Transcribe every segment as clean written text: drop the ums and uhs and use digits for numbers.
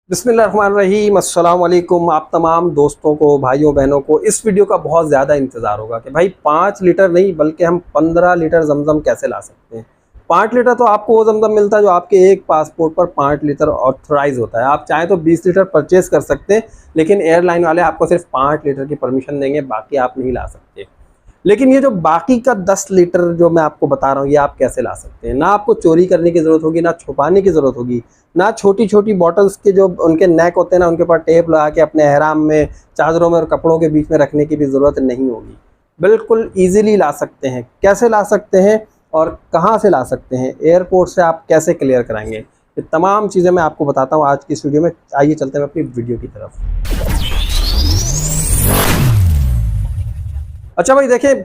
बिस्मिल्लाहिर्रहमानिर्रहीम, अस्सलाम वालेकुम। आप तमाम दोस्तों को, भाइयों बहनों को इस वीडियो का बहुत ज़्यादा इंतज़ार होगा कि भाई 5 लीटर नहीं बल्कि हम 15 लीटर ज़मज़म कैसे ला सकते हैं। 5 लीटर तो आपको वो ज़मज़म मिलता है जो आपके एक पासपोर्ट पर 5 लीटर ऑथराइज़ होता है। आप चाहें तो 20 लीटर परचेज़ कर सकते हैं, लेकिन एयरलाइन वाले आपको सिर्फ 5 लीटर की परमिशन देंगे, बाकी आप नहीं ला सकते। लेकिन ये जो बाकी का 10 लीटर जो मैं आपको बता रहा हूँ, ये आप कैसे ला सकते हैं। ना आपको चोरी करने की ज़रूरत होगी, ना छुपाने की ज़रूरत होगी, ना छोटी-छोटी बॉटल्स के जो उनके नेक होते हैं ना, उनके ऊपर टेप लगा के अपने एहराम में, चादरों में और कपड़ों के बीच में रखने की भी ज़रूरत नहीं होगी। बिल्कुल ईज़िली ला सकते हैं। कैसे ला सकते हैं और कहाँ से ला सकते हैं, एयरपोर्ट से आप कैसे क्लियर कराएँगे, ये तमाम चीज़ें मैं आपको बताता हूँ आज की इस वीडियो में। आइए चलते हैं अपनी वीडियो की तरफ। अच्छा भाई देखिए,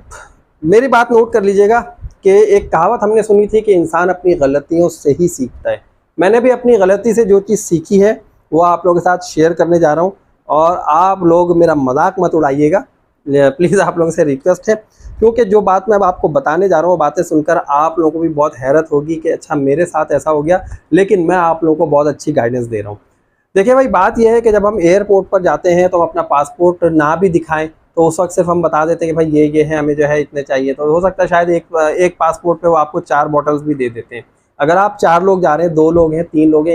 मेरी बात नोट कर लीजिएगा कि एक कहावत हमने सुनी थी कि इंसान अपनी गलतियों से ही सीखता है। मैंने भी अपनी गलती से जो चीज़ सीखी है वो आप लोगों के साथ शेयर करने जा रहा हूँ, और आप लोग मेरा मजाक मत उड़ाइएगा, प्लीज़ आप लोगों से रिक्वेस्ट है, क्योंकि जो बात मैं अब आपको बताने जा रहा हूँ वो बातें सुनकर आप लोगों को भी बहुत हैरत होगी कि अच्छा मेरे साथ ऐसा हो गया, लेकिन मैं आप लोगों को बहुत अच्छी गाइडेंस दे रहा हूँ। देखिए भाई, बात यह है कि जब हम एयरपोर्ट पर जाते हैं तो हम अपना पासपोर्ट ना भी दिखाएं तो उस वक्त सिर्फ हम बता देते हैं कि भाई ये है, हमें जो है इतने चाहिए, तो हो सकता है शायद एक पासपोर्ट पे वो आपको 4 बॉटल्स भी दे देते हैं। अगर आप 4 लोग जा रहे हैं, 2 लोग हैं, 3 लोग हैं,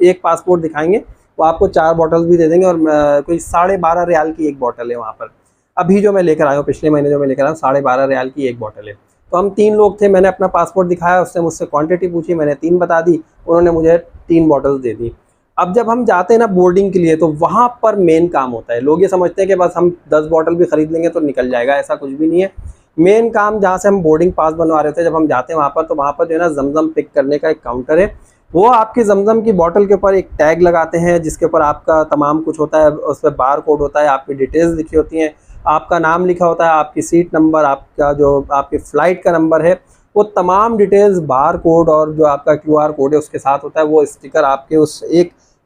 एक पासपोर्ट दिखाएंगे वो आपको 4 बॉटल्स भी दे देंगे, और कोई 12.5 रियाल की एक बॉटल है वहाँ पर। अभी जो मैं लेकर आया हूँ, पिछले महीने जो मैं लेकर आया हूँ, 12.5 रियाल की एक बॉटल है। तो हम 3 लोग थे, मैंने अपना पासपोर्ट दिखाया, उससे मुझसे क्वान्टिटी पूछी, मैंने 3 बता दी, उन्होंने मुझे 3 बॉटल्स दे दी। अब जब हम जाते हैं ना बोर्डिंग के लिए, तो वहाँ पर मेन काम होता है। लोग ये समझते हैं कि बस हम 10 बॉटल भी खरीद लेंगे तो निकल जाएगा, ऐसा कुछ भी नहीं है। मेन काम जहाँ से हम बोर्डिंग पास बनवा रहे थे, जब हम जाते हैं वहाँ पर, तो वहाँ पर जो है ना जमजम पिक करने का एक काउंटर है। वो आपकी जमजम की बॉटल के ऊपर एक टैग लगाते हैं जिसके ऊपर आपका तमाम कुछ होता है, उस पर बार कोड होता है, आपकी डिटेल्स लिखी होती हैं, आपका नाम लिखा होता है, आपकी सीट नंबर, आपका जो आपकी फ़्लाइट का नंबर है, वो तमाम डिटेल्स बार कोड और जो आपका QR कोड है उसके साथ होता है। वो स्टिकर आपके उस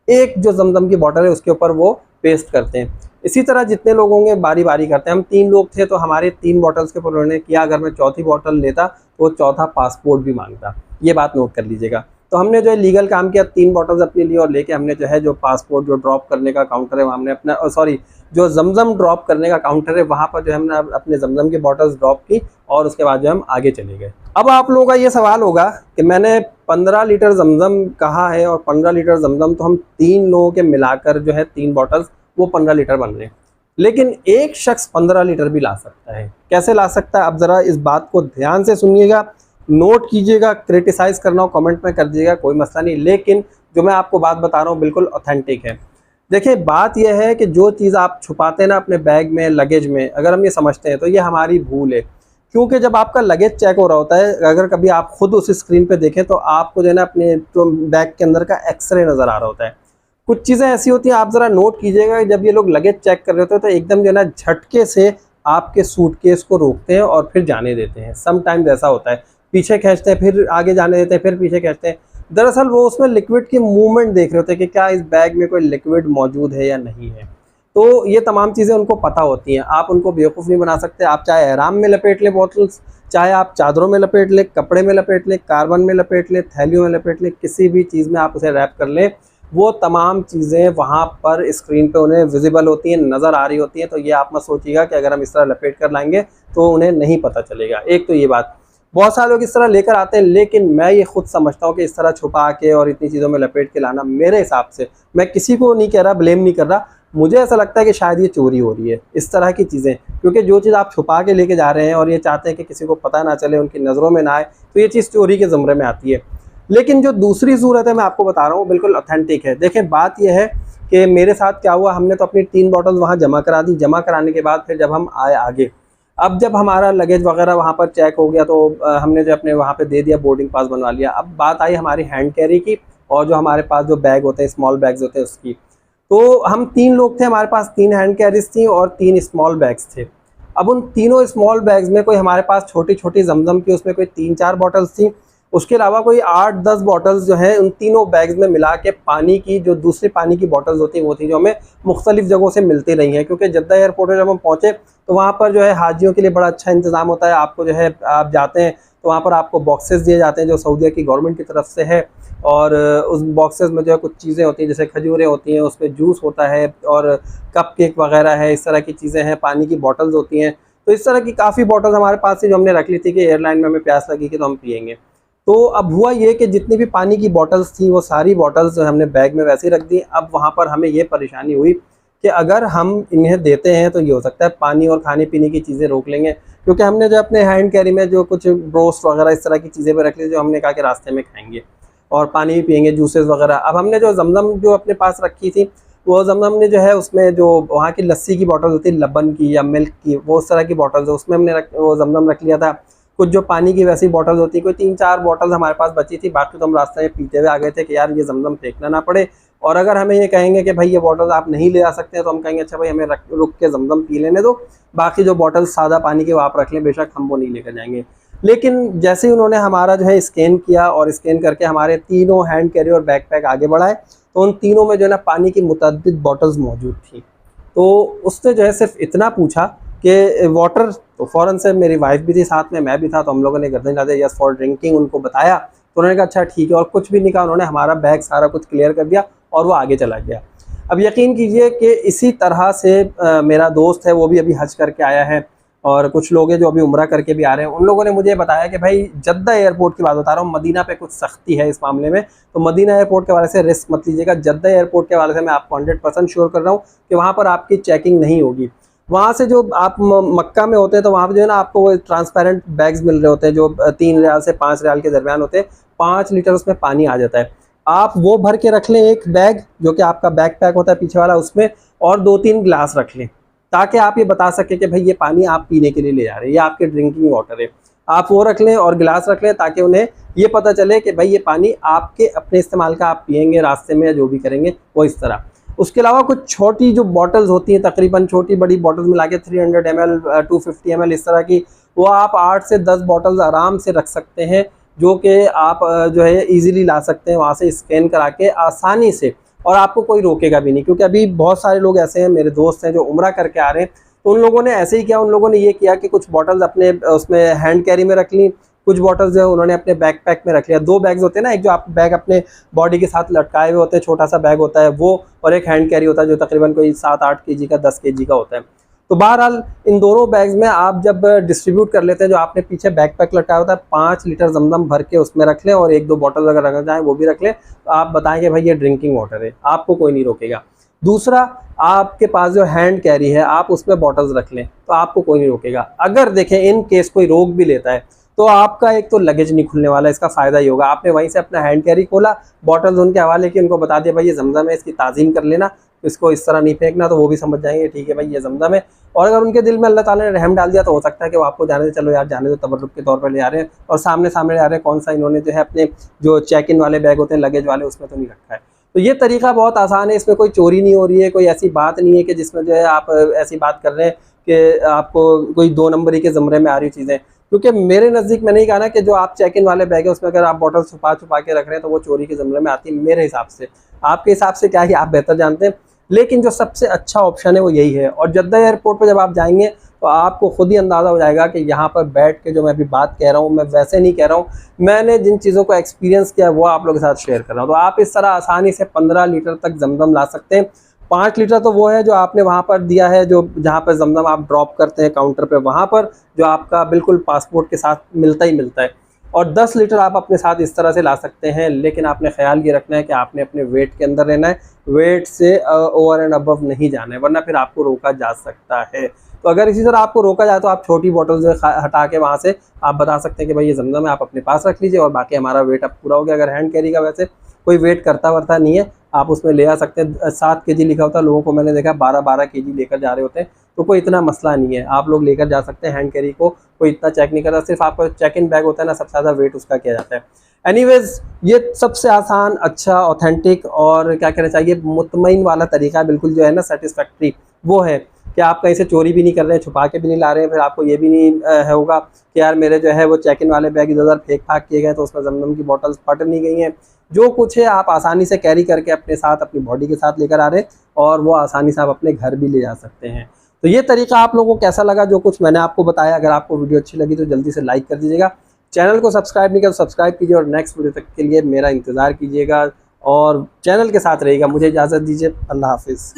एक जो जमजम की बॉटल है उसके ऊपर वो पेस्ट करते हैं। इसी तरह जितने लोग होंगे बारी बारी करते हैं। हम 3 लोग थे तो हमारे 3 बॉटल्स के ऊपर उन्होंने किया, अगर मैं चौथी बॉटल लेता तो वो चौथा पासपोर्ट भी मांगता। ये बात नोट कर लीजिएगा। तो हमने जो है लीगल काम किया, 3 बॉटल्स अपने लिए, और लेके हमने जो है जो पासपोर्ट जो ड्रॉप करने का काउंटर है वहाँ हमने अपना सॉरी जो जमजम ड्रॉप करने का काउंटर है वहाँ पर जो है हमने अपने जमजम की बॉटल्स ड्रॉप की, और उसके बाद जो हम आगे चले गए। अब आप लोगों का ये सवाल होगा कि मैंने 15 लीटर जमजम कहा है, और 15 लीटर जमजम तो हम 3 लोगों के मिलाकर जो है 3 बॉटल्स, वो 15 लीटर बन रहे हैं। लेकिन एक शख्स 15 लीटर भी ला सकता है। कैसे ला सकता है, अब ज़रा इस बात को ध्यान से सुनिएगा, नोट कीजिएगा। क्रिटिसाइज़ करना हो कमेंट में कर दीजिएगा, कोई मसला नहीं, लेकिन जो मैं आपको बात बता रहा हूँ बिल्कुल ऑथेंटिक है। देखिए बात यह है कि जो चीज़ आप छुपाते हैं ना अपने बैग में, लगेज में, अगर हम ये समझते हैं तो ये हमारी भूल है। क्योंकि जब आपका लगेज चेक हो रहा होता है, अगर कभी आप खुद उस स्क्रीन पे देखें तो आपको जो है ना अपने तो बैग के अंदर का एक्सरे नज़र आ रहा होता है। कुछ चीज़ें ऐसी होती हैं, आप ज़रा नोट कीजिएगा, जब ये लोग लगेज चेक कर रहे होते हैं तो एकदम जो है ना झटके से आपके सूटकेस को रोकते हैं और फिर जाने देते हैं। समटाइम्स ऐसा होता है, पीछे खींचते हैं, फिर आगे जाने देते हैं, फिर पीछे खींचते हैं। दरअसल वो उसमें लिक्विड की मूवमेंट देख रहे होते हैं कि क्या इस बैग में कोई लिक्विड मौजूद है या नहीं है। तो ये तमाम चीज़ें उनको पता होती हैं, आप उनको बेवकूफ़ नहीं बना सकते। आप चाहे एहराम में लपेट लें बोतल्स, चाहे आप चादरों में लपेट लें, कपड़े में लपेट लें, कार्बन में लपेट लें, थैलियों में लपेट लें, किसी भी चीज़ में आप उसे रैप कर लें, वो तमाम चीज़ें वहाँ पर स्क्रीन पे उन्हें विजिबल होती हैं, नज़र आ रही होती हैं। तो ये आप मत सोचिएगा कि अगर हम इस तरह लपेट कर लाएंगे तो उन्हें नहीं पता चलेगा। एक तो ये बात, बहुत सारे लोग इस तरह लेकर आते हैं, लेकिन मैं ये खुद समझता हूँ कि इस तरह छुपा के और इतनी चीज़ों में लपेट के लाना, मेरे हिसाब से, मैं किसी को नहीं कह रहा, ब्लेम नहीं कर रहा, मुझे ऐसा लगता है कि शायद ये चोरी हो रही है इस तरह की चीज़ें। क्योंकि जो चीज़ आप छुपा के लेके जा रहे हैं और ये चाहते हैं कि किसी को पता ना चले, उनकी नज़रों में ना आए, तो ये चीज़ चोरी के ज़मरे में आती है। लेकिन जो दूसरी सूरत है मैं आपको बता रहा हूँ, बिल्कुल ऑथेंटिक है। देखें बात यह है कि मेरे साथ क्या हुआ, हमने तो अपनी 3 बॉटल्स वहाँ जमा करा दी। जमा कराने के बाद फिर जब हम आए आगे, अब जब हमारा लगेज वगैरह वहाँ पर चेक हो गया तो हमने जो अपने वहाँ पे दे दिया, बोर्डिंग पास बनवा लिया। अब बात आई हमारी हैंड कैरी की, और जो हमारे पास जो बैग होते हैं, स्मॉल बैग्स होते हैं, उसकी। तो हम 3 लोग थे, हमारे पास 3 हैंड कैरीज थी और 3 स्मॉल बैग्स थे। अब उन तीनों स्मॉल बैग्स में कोई हमारे पास छोटी छोटी जमजम की, उसमें कोई 3-4 बॉटल्स थी। उसके अलावा कोई 8-10 बॉटल्स जो हैं उन तीनों बैग्स में मिला के पानी की, जो दूसरी पानी की बॉटल्स होती हैं वो थी, जो हमें मुख्तलिफ जगहों से मिलती रही हैं। क्योंकि जद्दा एयरपोर्ट में जब हम पहुँचे तो वहाँ पर जो है हाजियों के लिए बड़ा अच्छा इंतज़ाम होता है। आपको जो है, आप जाते हैं तो वहाँ पर आपको बॉक्सेस दिए जाते हैं जो सऊदीया की गवर्नमेंट की तरफ से है, और उस बॉक्सेस में जो है कुछ चीज़ें होती हैं, जैसे खजूरें होती हैं, उसमें जूस होता है और कप केक वगैरह है, इस तरह की चीज़ें हैं, पानी की बॉटल्स होती हैं। तो इस तरह की काफ़ी बॉटल्स हमारे पास थी जो हमने रख ली थी कि एयरलाइन में हमें प्यास लगेगी तो हम पिएंगे। तो अब हुआ ये कि जितनी भी पानी की बॉटल्स थी वो सारी बॉटल्स हमने बैग में वैसे ही रख दी। अब वहाँ पर हमें ये परेशानी हुई कि अगर हम इन्हें देते हैं तो ये हो सकता है पानी और खाने पीने की चीज़ें रोक लेंगे, क्योंकि हमने जो अपने हैंड कैरी में जो कुछ ब्रोस्ट वगैरह इस तरह की चीज़ें भी रख ली जो हमने कहा कि रास्ते में खाएंगे, और पानी भी पिएंगे, जूसेस वगैरह। अब हमने जो जमजम जो अपने पास रखी थी, वो जमजम ने जो है उसमें जो वहाँ की लस्सी की बॉटल होती है, लबन की या मिल्क की, वो उस तरह की बॉटल्स है, उसमें हमने वो जमजम रख लिया था। कुछ जो पानी की वैसी बॉटल्स होती है, कोई 3-4 बॉटल्स हमारे पास बची थी, बाकी तो हम रास्ते में पीते हुए आ गए थे कि यार ये जमजम फेंकना ना पड़े। और अगर हमें ये कहेंगे कि भाई ये बॉटल्स आप नहीं ले आ सकते, तो हम कहेंगे अच्छा भाई हमें रुक के जमजम पी लेने दो, बाकी जो बॉटल्स सादा पानी के वो आप रख लें, बेशक हम वो नहीं लेकर जाएंगे। लेकिन जैसे ही उन्होंने हमारा जो है स्कैन किया और स्कैन करके हमारे तीनों हैंड कैरी और बैकपैक आगे बढ़ाए, तो उन तीनों में जो है ना पानी की मुतअद्दिद बॉटल्स मौजूद थी। तो उसने जो है सिर्फ इतना पूछा कि वाटर, तो फ़ौरन से मेरी वाइफ भी थी साथ में, मैं भी था, तो हम लोगों ने गर्दन हिला दिया, यस फॉर ड्रिंकिंग उनको बताया। तो उन्होंने कहा अच्छा ठीक है, और कुछ भी नहीं कहा उन्होंने, हमारा बैग सारा कुछ क्लियर कर दिया और वो आगे चला गया। अब यकीन कीजिए कि इसी तरह से मेरा दोस्त है वो भी अभी हज करके आया है, और कुछ लोग हैं जो अभी उम्रा करके भी आ रहे हैं। उन लोगों ने मुझे बताया कि भाई जद्दा एयरपोर्ट की बात बता रहा हूँ, मदीना पे कुछ सख्ती है इस मामले में, तो मदीना एयरपोर्ट के वाले से रिस्क मत लीजिएगा। जद्दा एयरपोर्ट के वाले से मैं आपको 100% श्योर कर रहा हूँ कि वहाँ पर आपकी चेकिंग नहीं होगी। वहाँ से जो आप मक्का में होते हैं तो वहाँ पर जो है ना आपको वो ट्रांसपेरेंट बैग्स मिल रहे होते हैं जो 3 रियाल से 5 रियाल के दरमियान होते हैं, 5 लीटर उसमें पानी आ जाता है। आप वो भर के रख लें एक बैग, जो कि आपका बैक पैक होता है पीछे वाला, उसमें और 2-3 गिलास रख लें, ताकि आप ये बता सकें कि भाई ये पानी आप पीने के लिए ले जा रहे हैं, ये आपके ड्रिंकिंग वाटर है। आप वो रख लें और गिलास रख लें, ताकि उन्हें ये पता चले कि भाई ये पानी आपके अपने इस्तेमाल का आप पिएंगे रास्ते में या जो भी करेंगे वो इस तरह। उसके अलावा कुछ छोटी जो बॉटल्स होती हैं, तकरीबन छोटी बड़ी बॉटल्स मिला के 300 ml 250 ml इस तरह की, वो आप 8 से 10 बॉटल्स आराम से रख सकते हैं, जो कि आप जो है ईजिली ला सकते हैं वहाँ से स्कैन करा के आसानी से, और आपको कोई रोकेगा भी नहीं। क्योंकि अभी बहुत सारे लोग ऐसे हैं, मेरे दोस्त हैं जो उम्रा करके आ रहे हैं, तो उन लोगों ने ऐसे ही किया, उन लोगों ने ये किया कि कुछ बॉटल्स अपने उसमें हैंड कैरी में रख ली, कुछ बॉटल्स जो है उन्होंने अपने बैकपैक में रख लिया। 2 बैग्स होते हैं ना, एक जो आप बैग अपने बॉडी के साथ लटकाए हुए होते हैं, छोटा सा बैग होता है वो, और एक हैंड कैरी होता है जो तकरीबन कोई 7-8 kg का 10 kg का होता है। तो बहरहाल इन दोनों बैग्स में आप जब डिस्ट्रीब्यूट कर लेते हैं, जो आपने पीछे बैकपैक लटकाया होता है, 5 लीटर जमजम भर के उसमें रख लें, और 1-2 बॉटल अगर रखना चाहें वो भी रख लें। तो आप बताएंगे भाई ये ड्रिंकिंग वाटर है, आपको कोई नहीं रोकेगा। दूसरा, आपके पास जो हैंड कैरी है आप उसमें बॉटल्स रख लें, तो आपको कोई नहीं रोकेगा। अगर देखें इन केस कोई रोक भी लेता है, तो आपका एक तो लगेज नहीं खुलने वाला, इसका फ़ायदा ही होगा। आपने वहीं से अपना हैंड कैरी खोला, बॉटल्स उनके हवाले की, उनको बता दिया भाई ये जमजम है, इसकी ताज़ीम कर लेना, इसको इस तरह नहीं फेंकना, तो वो भी समझ जाएंगे ठीक है भाई ये जमजम है। और अगर उनके दिल में अल्लाह ताला ने रहम डाल दिया तो हो सकता है कि वो आपको जाने दे, चलो यार जाने दो, तबर्रुक के तौर पर ले आ रहे हैं, और सामने सामने ले आ रहे हैं, कौन सा इन्होंने जो है अपने जो चेक इन वाले बैग होते हैं लगेज वाले उसमें तो नहीं रखा है। तो ये तरीका बहुत आसान है, इसमें कोई चोरी नहीं हो रही है, कोई ऐसी बात नहीं है कि जिसमें जो है आप ऐसी बात कर रहे हैं कि आपको कोई 2 नंबरी के ज़मरे में आ रही चीज़ें। क्योंकि मेरे नज़दीक मैंने ही कहा ना कि जो आप चेक इन वाले बैग है उसमें अगर आप बॉटल छुपा छुपा के रख रहे हैं तो वो चोरी के ज़मरे में आती है मेरे हिसाब से। आपके हिसाब से क्या है आप बेहतर जानते हैं, लेकिन जो सबसे अच्छा ऑप्शन है वो यही है। और जद्दा एयरपोर्ट पर जब आप जाएंगे तो आपको खुद ही अंदाज़ा हो जाएगा कि यहाँ पर बैठ के जो मैं अभी बात कह रहा हूँ मैं वैसे नहीं कह रहा हूँ, मैंने जिन चीज़ों को एक्सपीरियंस किया है वो आप लोगों के साथ शेयर कर रहा हूँ। तो आप इस तरह आसानी से 15 लीटर तक जमजम ला सकते हैं। 5 लीटर तो वो है जो आपने वहाँ पर दिया है, जो जहाँ पर जमजम आप ड्रॉप करते हैं काउंटर पे, वहाँ पर जो आपका बिल्कुल पासपोर्ट के साथ मिलता ही मिलता है। और 10 लीटर आप अपने साथ इस तरह से ला सकते हैं, लेकिन आपने ख्याल ये रखना है कि आपने अपने वेट के अंदर रहना है, वेट से ओवर एंड अबव नहीं जाना है, वरना फिर आपको रोका जा सकता है। तो अगर इसी तरह आपको रोका जाए तो आप छोटी बोतल हटा के वहाँ से आप बता सकते हैं कि भाई ये जमजम है, आप अपने पास रख लीजिए और बाकी हमारा वेट अब पूरा हो गया। अगर हैंड कैरी का वैसे कोई वेट करता वरता नहीं है, आप उसमें ले आ सकते हैं। 7 kg लिखा होता है, लोगों को मैंने देखा 12-12 kg लेकर जा रहे होते हैं, तो कोई इतना मसला नहीं है, आप लोग लेकर जा सकते हैं। हैंड कैरी को कोई इतना चेक नहीं करता, सिर्फ आपका चेक इन बैग होता है ना, सबसे ज़्यादा वेट उसका किया जाता है। एनीवेज, ये सबसे आसान, अच्छा, ऑथेंटिक और क्या कहना चाहिए मुतमईन वाला तरीका बिल्कुल जो है ना सेटिस्फैक्ट्री, वो है कि आप कहीं से चोरी भी नहीं कर रहे हैं, छुपा के भी नहीं ला रहे हैं, फिर आपको ये भी नहीं होगा कि यार मेरे जो है वो चेक इन वाले बैग इधर फेंक फाक किए गए तो उसमें जमजम की बॉटल्स फट नहीं गई हैं। जो कुछ है आप आसानी से कैरी करके अपने साथ अपनी बॉडी के साथ लेकर आ रहे हैं, और वो आसानी से आप अपने घर भी ले जा सकते हैं। तो ये तरीका आप लोगों को कैसा लगा जो कुछ मैंने आपको बताया? अगर आपको वीडियो अच्छी लगी तो जल्दी से लाइक कर दीजिएगा, चैनल को सब्सक्राइब नहीं किया तो सब्सक्राइब कीजिए और नेक्स्ट वीडियो तक के लिए मेरा इंतज़ार कीजिएगा और चैनल के साथ रहिएगा। मुझे इजाज़त दीजिए। अल्लाह हाफिज़।